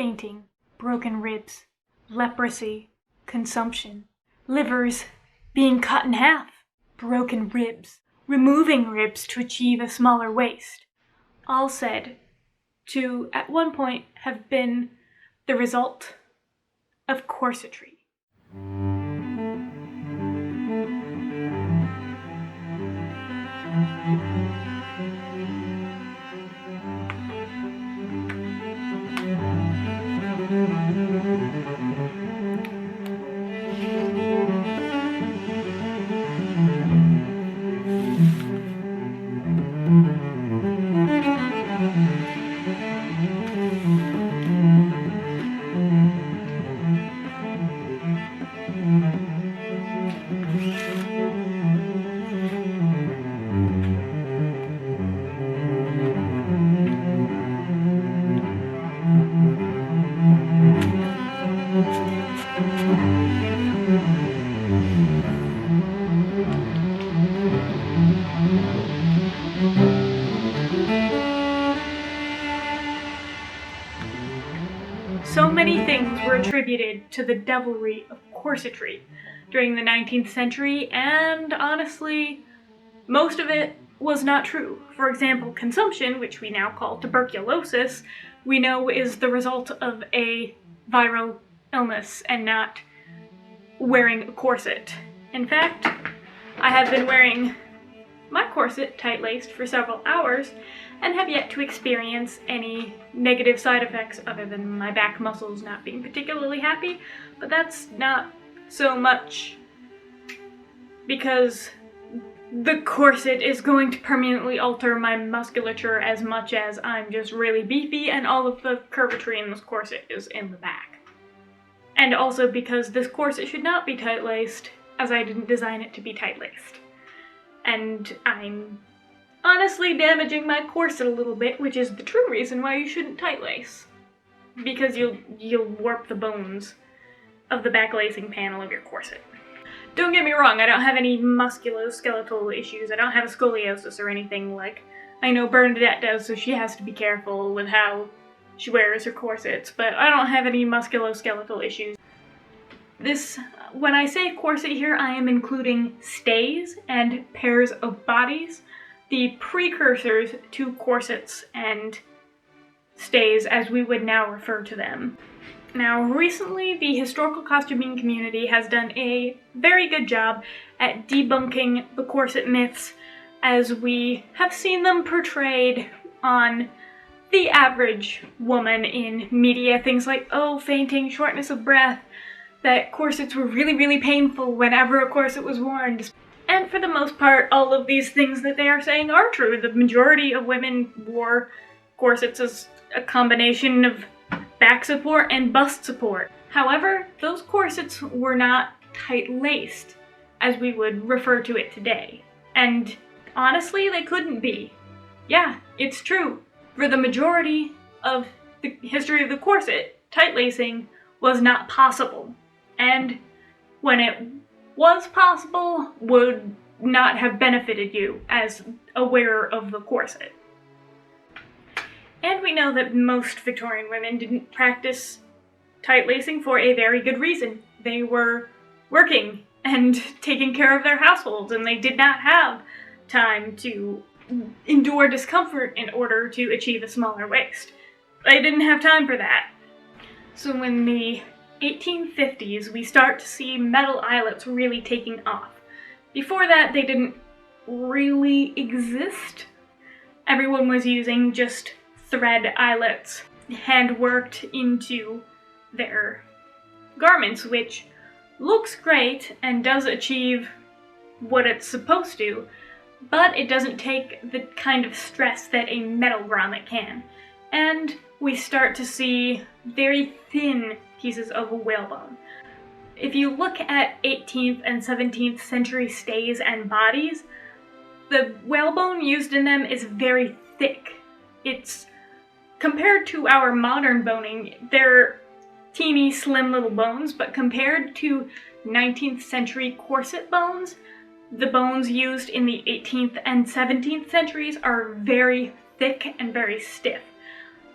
fainting, broken ribs, leprosy, consumption, livers being cut in half, broken ribs, removing ribs to achieve a smaller waist, all said to, at one point, have been the result of corsetry. So many things were attributed to the devilry of corsetry during the 19th century, and honestly, most of it was not true. For example, consumption, which we now call tuberculosis, we know is the result of a viral illness and not wearing a corset. In fact, I have been wearing my corset tight-laced for several hours and have yet to experience any negative side effects other than my back muscles not being particularly happy, but that's not so much because the corset is going to permanently alter my musculature as much as I'm just really beefy and all of the curvature in this corset is in the back. And also because this corset should not be tight-laced, as I didn't design it to be tight-laced. And I'm honestly damaging my corset a little bit, which is the true reason why you shouldn't tight-lace. Because you'll warp the bones of the back lacing panel of your corset. Don't get me wrong, I don't have any musculoskeletal issues. I don't have a scoliosis or anything like I know Bernadette does, so she has to be careful with how she wears her corsets, but I don't have any musculoskeletal issues. When I say corset here, I am including stays and pairs of bodies, the precursors to corsets and stays as we would now refer to them. Now, recently, the historical costuming community has done a very good job at debunking the corset myths as we have seen them portrayed on the average woman in media. Things like, oh, fainting, shortness of breath, that corsets were really, really painful whenever a corset was worn. And for the most part, all of these things that they are saying are true. The majority of women wore corsets as a combination of back support and bust support. However, those corsets were not tight-laced, as we would refer to it today. And honestly, they couldn't be. Yeah, it's true. For the majority of the history of the corset, tight-lacing was not possible. And when it was possible, would not have benefited you as a wearer of the corset. And we know that most Victorian women didn't practice tight-lacing for a very good reason. They were working and taking care of their households, and they did not have time to endure discomfort in order to achieve a smaller waist. They didn't have time for that. So in the 1850s, we start to see metal eyelets really taking off. Before that, they didn't really exist. Everyone was using just thread eyelets, hand-worked into their garments, which looks great and does achieve what it's supposed to, but it doesn't take the kind of stress that a metal grommet can. And we start to see very thin pieces of whalebone. If you look at 18th and 17th century stays and bodies, the whalebone used in them is very thick. It's compared to our modern boning, they're teeny, slim little bones, but compared to 19th century corset bones, the bones used in the 18th and 17th centuries are very thick and very stiff.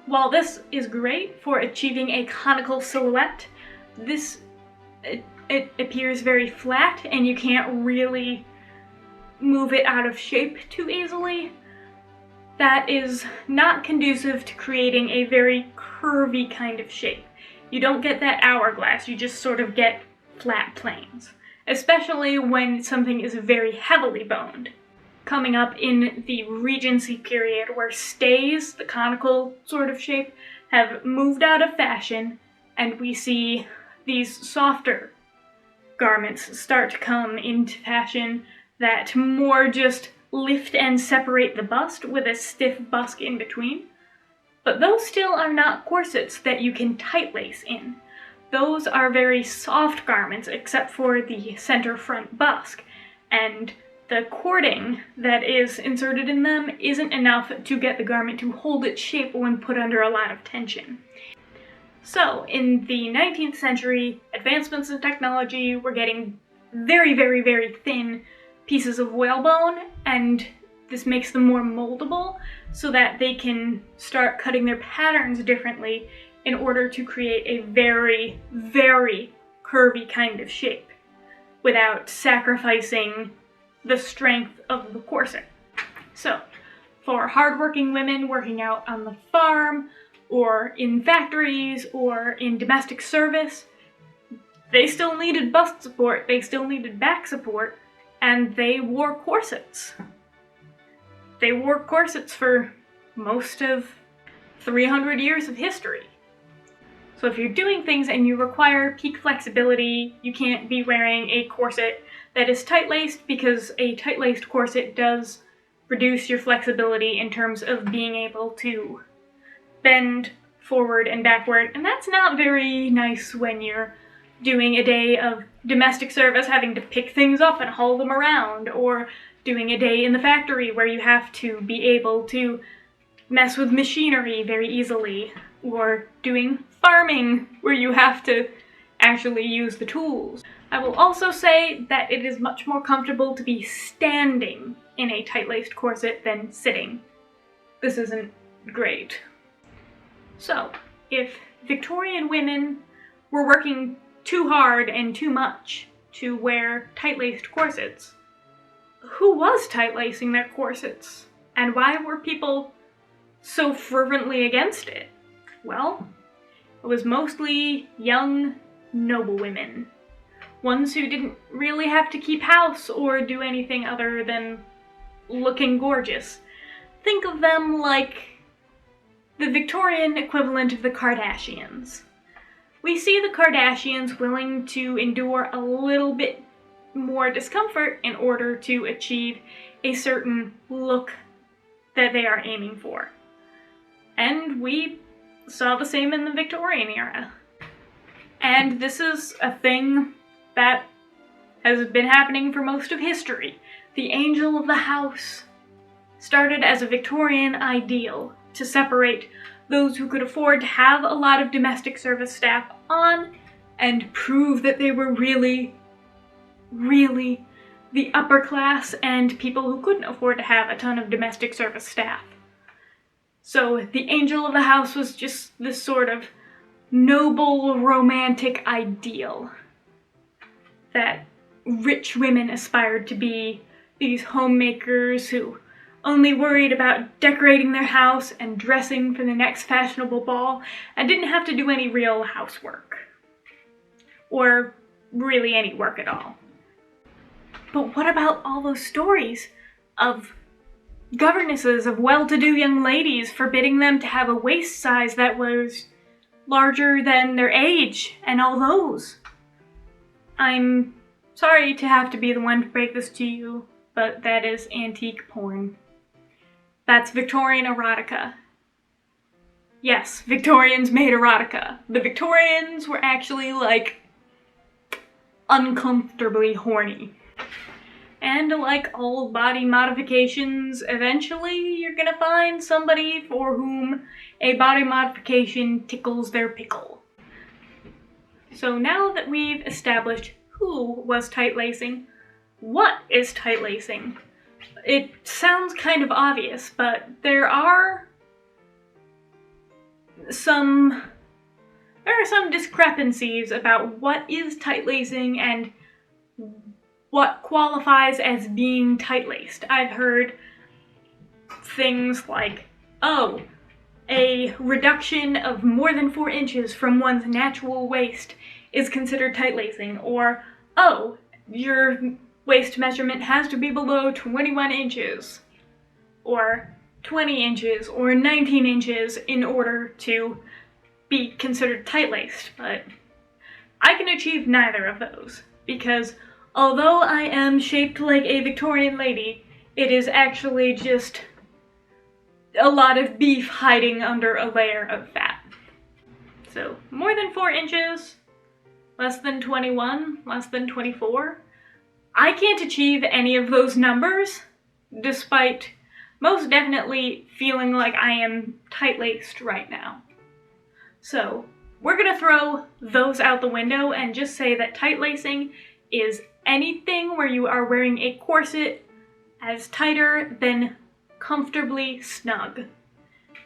While this is great for achieving a conical silhouette, it appears very flat and you can't really move it out of shape too easily. That is not conducive to creating a very curvy kind of shape. You don't get that hourglass, you just sort of get flat planes, especially when something is very heavily boned. Coming up in the Regency period, where stays, the conical sort of shape, have moved out of fashion, and we see these softer garments start to come into fashion that more just lift and separate the bust with a stiff busk in between. But those still are not corsets that you can tight lace in. Those are very soft garments except for the center front busk, and the cording that is inserted in them isn't enough to get the garment to hold its shape when put under a lot of tension. So, in the 19th century, advancements in technology were getting very, very, very thin pieces of whalebone, and this makes them more moldable so that they can start cutting their patterns differently in order to create a very, very curvy kind of shape without sacrificing the strength of the corset. So, for hardworking women working out on the farm, or in factories, or in domestic service, they still needed bust support, they still needed back support, and they wore corsets. They wore corsets for most of 300 years of history. So if you're doing things and you require peak flexibility, you can't be wearing a corset that is tight-laced, because a tight-laced corset does reduce your flexibility in terms of being able to bend forward and backward, and that's not very nice when you're doing a day of domestic service, having to pick things up and haul them around, or doing a day in the factory where you have to be able to mess with machinery very easily, or doing farming where you have to actually use the tools. I will also say that it is much more comfortable to be standing in a tight-laced corset than sitting. This isn't great. So, if Victorian women were working too hard and too much to wear tight-laced corsets, who was tight-lacing their corsets? And why were people so fervently against it? Well, it was mostly young noblewomen. Ones who didn't really have to keep house or do anything other than looking gorgeous. Think of them like the Victorian equivalent of the Kardashians. We see the Kardashians willing to endure a little bit more discomfort in order to achieve a certain look that they are aiming for. And we saw the same in the Victorian era. And this is a thing that has been happening for most of history. The angel of the house started as a Victorian ideal to separate those who could afford to have a lot of domestic service staff on and prove that they were really, really the upper class and people who couldn't afford to have a ton of domestic service staff. So the angel of the house was just this sort of noble, romantic ideal that rich women aspired to be, these homemakers who only worried about decorating their house and dressing for the next fashionable ball and didn't have to do any real housework. Or really any work at all. But what about all those stories of governesses of well-to-do young ladies forbidding them to have a waist size that was larger than their age, and all those? I'm sorry to have to be the one to break this to you, but that is antique porn. That's Victorian erotica. Yes, Victorians made erotica. The Victorians were actually, like, uncomfortably horny. And like all body modifications, eventually you're gonna find somebody for whom a body modification tickles their pickle. So now that we've established who was tight-lacing, what is tight-lacing? It sounds kind of obvious, but there are there are some discrepancies about what is tight-lacing and what qualifies as being tight-laced. I've heard things like, oh, a reduction of more than 4 inches from one's natural waist is considered tight-lacing, or, oh, your waist measurement has to be below 21 inches, or 20 inches, or 19 inches in order to be considered tight-laced. But I can achieve neither of those, because although I am shaped like a Victorian lady, it is actually just a lot of beef hiding under a layer of fat. So, more than 4 inches, less than 21, less than 24. I can't achieve any of those numbers, despite most definitely feeling like I am tight-laced right now. So, we're gonna throw those out the window and just say that tight-lacing is anything where you are wearing a corset as tighter than comfortably snug.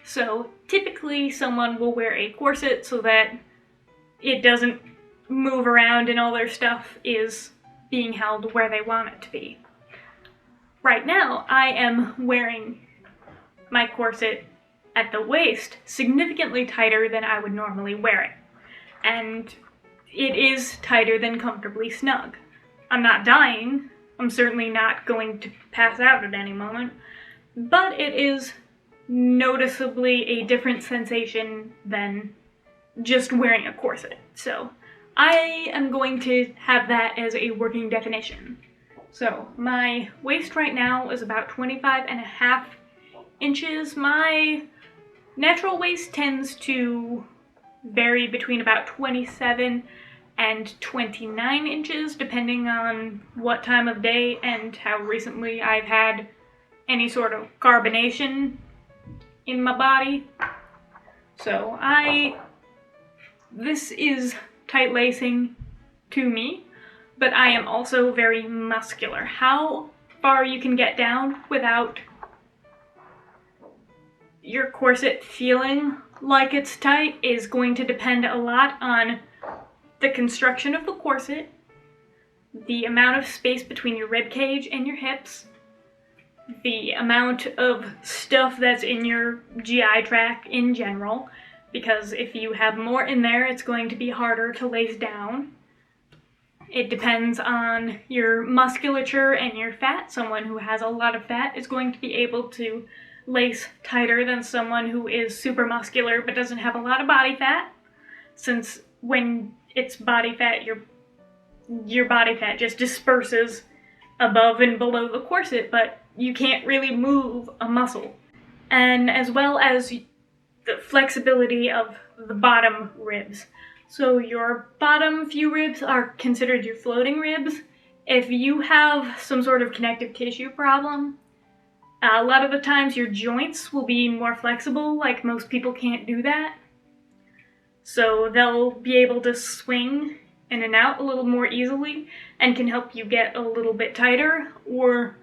So typically someone will wear a corset so that it doesn't move around and all their stuff is being held where they want it to be. Right now I am wearing my corset at the waist significantly tighter than I would normally wear it, and it is tighter than comfortably snug. I'm not dying, I'm certainly not going to pass out at any moment, but it is noticeably a different sensation than just wearing a corset. So I am going to have that as a working definition. So my waist right now is about 25.5 inches. My natural waist tends to vary between about 27 and 29 inches, depending on what time of day and how recently I've had any sort of carbonation in my body. So this is tight lacing to me, but I am also very muscular. How far you can get down without your corset feeling like it's tight is going to depend a lot on the construction of the corset, the amount of space between your rib cage and your hips, the amount of stuff that's in your GI tract in general, because if you have more in there, it's going to be harder to lace down. It depends on your musculature and your fat. Someone who has a lot of fat is going to be able to lace tighter than someone who is super muscular but doesn't have a lot of body fat, since when it's body fat, your body fat just disperses above and below the corset, but you can't really move a muscle. And as well as the flexibility of the bottom ribs. So your bottom few ribs are considered your floating ribs. If you have some sort of connective tissue problem, a lot of the times your joints will be more flexible, like most people can't do that. So they'll be able to swing in and out a little more easily and can help you get a little bit tighter, or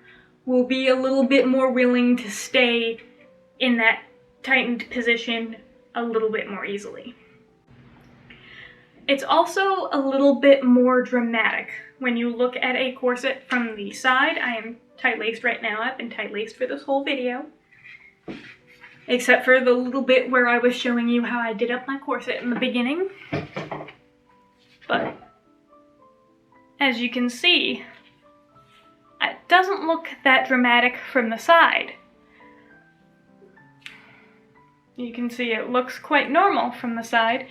will be a little bit more willing to stay in that tightened position a little bit more easily. It's also a little bit more dramatic when you look at a corset from the side. I am tight-laced right now. I've been tight-laced for this whole video, except for the little bit where I was showing you how I did up my corset in the beginning. But as you can see, it doesn't look that dramatic from the side. You can see it looks quite normal from the side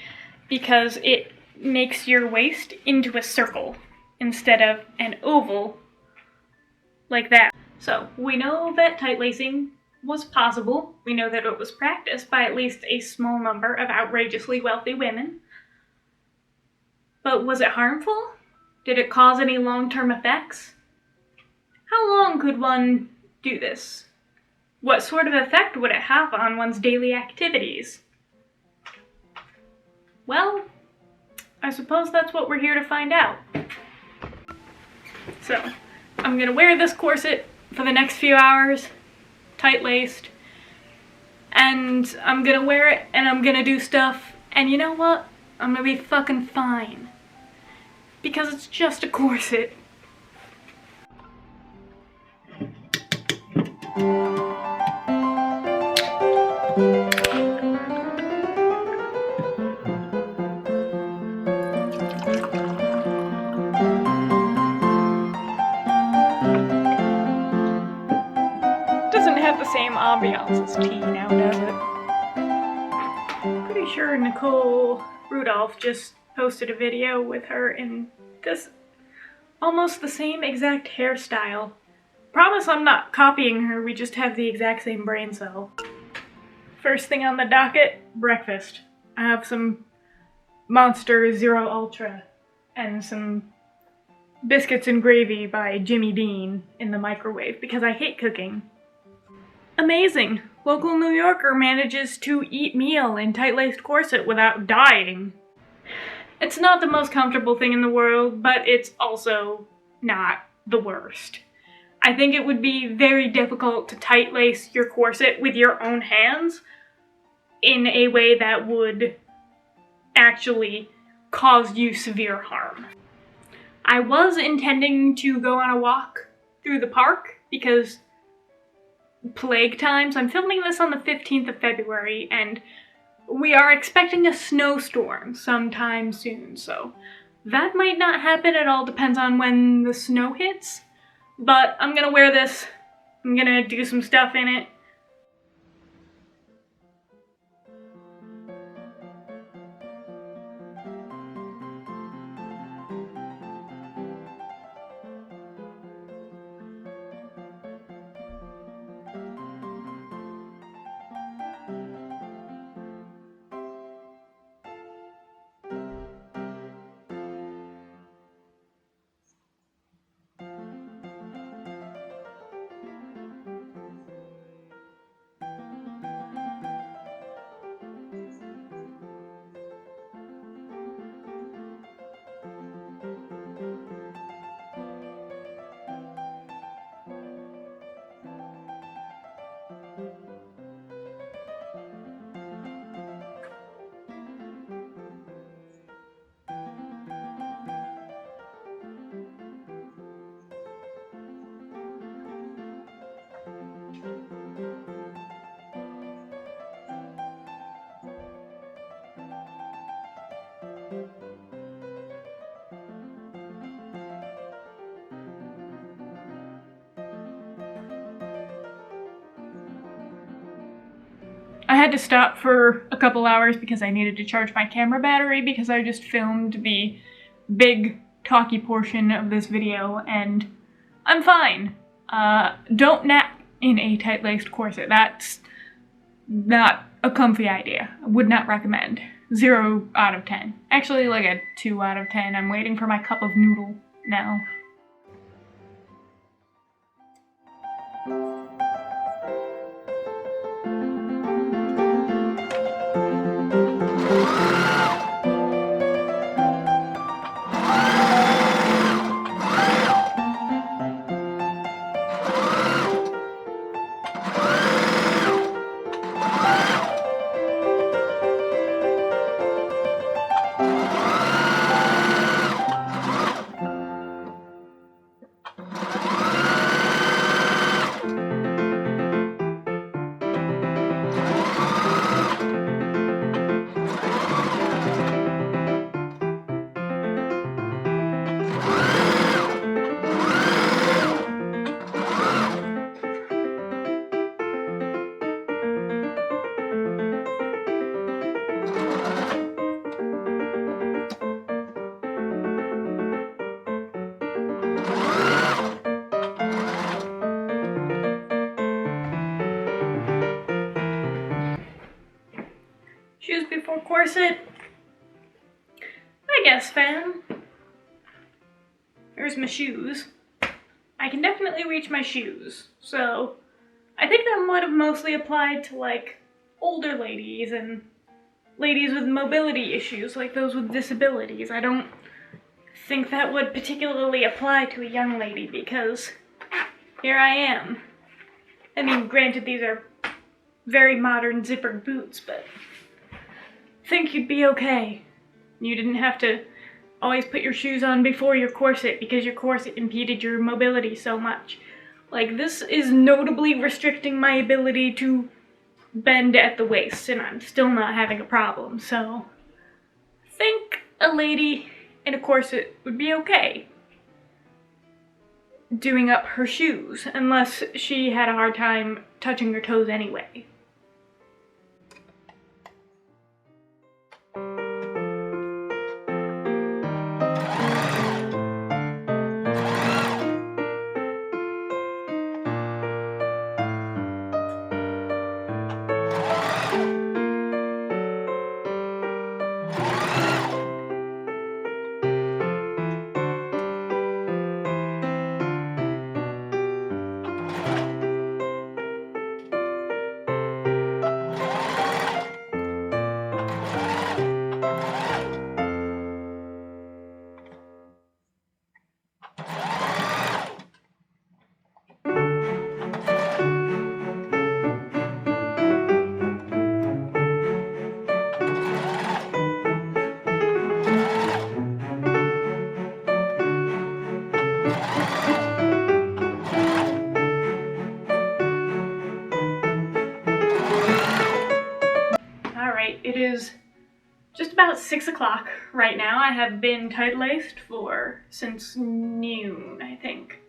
because it makes your waist into a circle instead of an oval like that. So we know that tight lacing was possible. We know that it was practiced by at least a small number of outrageously wealthy women. But was it harmful? Did it cause any long-term effects? How long could one do this? What sort of effect would it have on one's daily activities? Well, I suppose that's what we're here to find out. So, I'm gonna wear this corset for the next few hours, tight-laced, and and I'm gonna wear it, and I'm gonna do stuff, and you know what? I'm gonna be fucking fine. Because it's just a corset. Doesn't have the same ambiance as tea now, does it? Pretty sure Nicole Rudolph just posted a video with her in this almost the same exact hairstyle. Promise I'm not copying her, we just have the exact same brain cell. First thing on the docket, breakfast. I have some Monster Zero Ultra and some biscuits and gravy by Jimmy Dean in the microwave because I hate cooking. Amazing! Local New Yorker manages to eat meal in tight-laced corset without dying. It's not the most comfortable thing in the world, but it's also not the worst. I think it would be very difficult to tight-lace your corset with your own hands in a way that would actually cause you severe harm. I was intending to go on a walk through the park because plague times. I'm filming this on the 15th of February and we are expecting a snowstorm sometime soon, so that might not happen. It all depends on when the snow hits, but I'm gonna wear this. I'm gonna do some stuff in it. I had to stop for a couple hours because I needed to charge my camera battery because I just filmed the big talky portion of this video and I'm fine. Don't nap in a tight-laced corset. That's not a comfy idea. I would not recommend. 0 out of 10. Actually, like a 2 out of 10. I'm waiting for my cup of noodle now. Shoes before corset? I guess, fam. Here's my shoes. I can definitely reach my shoes, so I think that would have mostly applied to like older ladies and ladies with mobility issues, like those with disabilities. I don't think that would particularly apply to a young lady because here I am. I mean, granted, these are very modern zippered boots, but I think you'd be okay. You didn't have to always put your shoes on before your corset because your corset impeded your mobility so much. Like, this is notably restricting my ability to bend at the waist, and I'm still not having a problem, so I think a lady in a corset would be okay doing up her shoes, unless she had a hard time touching her toes anyway. It is just about 6 o'clock right now. I have been tight-laced since noon, I think.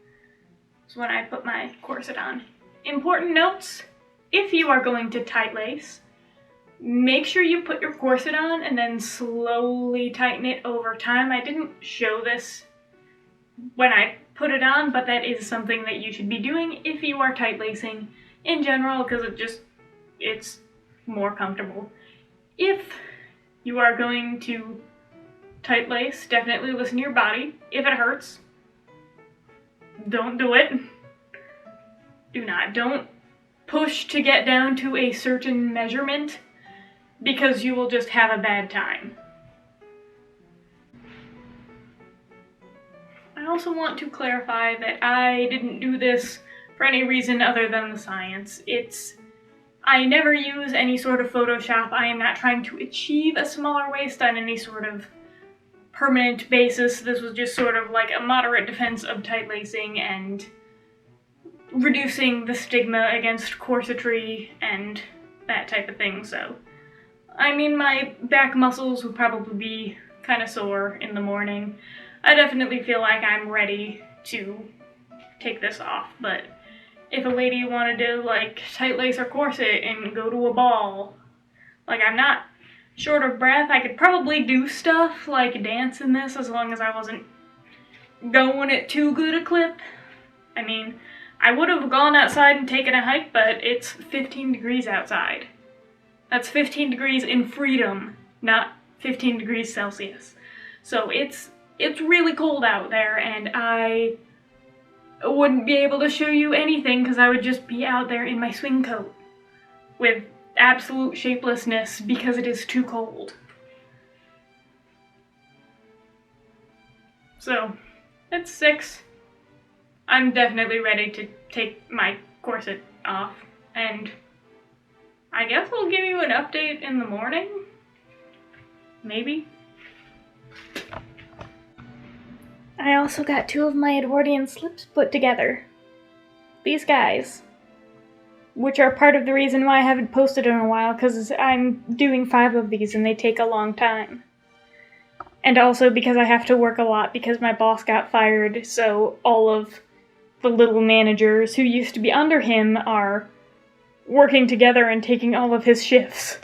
That's when I put my corset on. Important notes: if you are going to tight-lace, make sure you put your corset on and then slowly tighten it over time. I didn't show this when I put it on, but that is something that you should be doing if you are tight-lacing in general, because it's more comfortable. If you are going to tight lace, definitely listen to your body. If it hurts, don't do it. Do not. Don't push to get down to a certain measurement, because you will just have a bad time. I also want to clarify that I didn't do this for any reason other than the science. I never use any sort of Photoshop. I am not trying to achieve a smaller waist on any sort of permanent basis. This was just sort of like a moderate defense of tight lacing and reducing the stigma against corsetry and that type of thing. So, I mean, my back muscles would probably be kind of sore in the morning. I definitely feel like I'm ready to take this off, but if a lady wanted to, like, tight lace her corset and go to a ball, like, I'm not short of breath. I could probably do stuff like dance in this as long as I wasn't going at too good a clip. I mean, I would have gone outside and taken a hike, but it's 15 degrees outside. That's 15 degrees in freedom, not 15 degrees Celsius. So it's really cold out there, and I wouldn't be able to show you anything because I would just be out there in my swing coat with absolute shapelessness because it is too cold. So, it's 6. I'm definitely ready to take my corset off, and I guess I'll give you an update in the morning? Maybe? I also got 2 of my Edwardian slips put together. These guys. Which are part of the reason why I haven't posted in a while, because I'm doing 5 of these and they take a long time. And also because I have to work a lot because my boss got fired, so all of the little managers who used to be under him are working together and taking all of his shifts.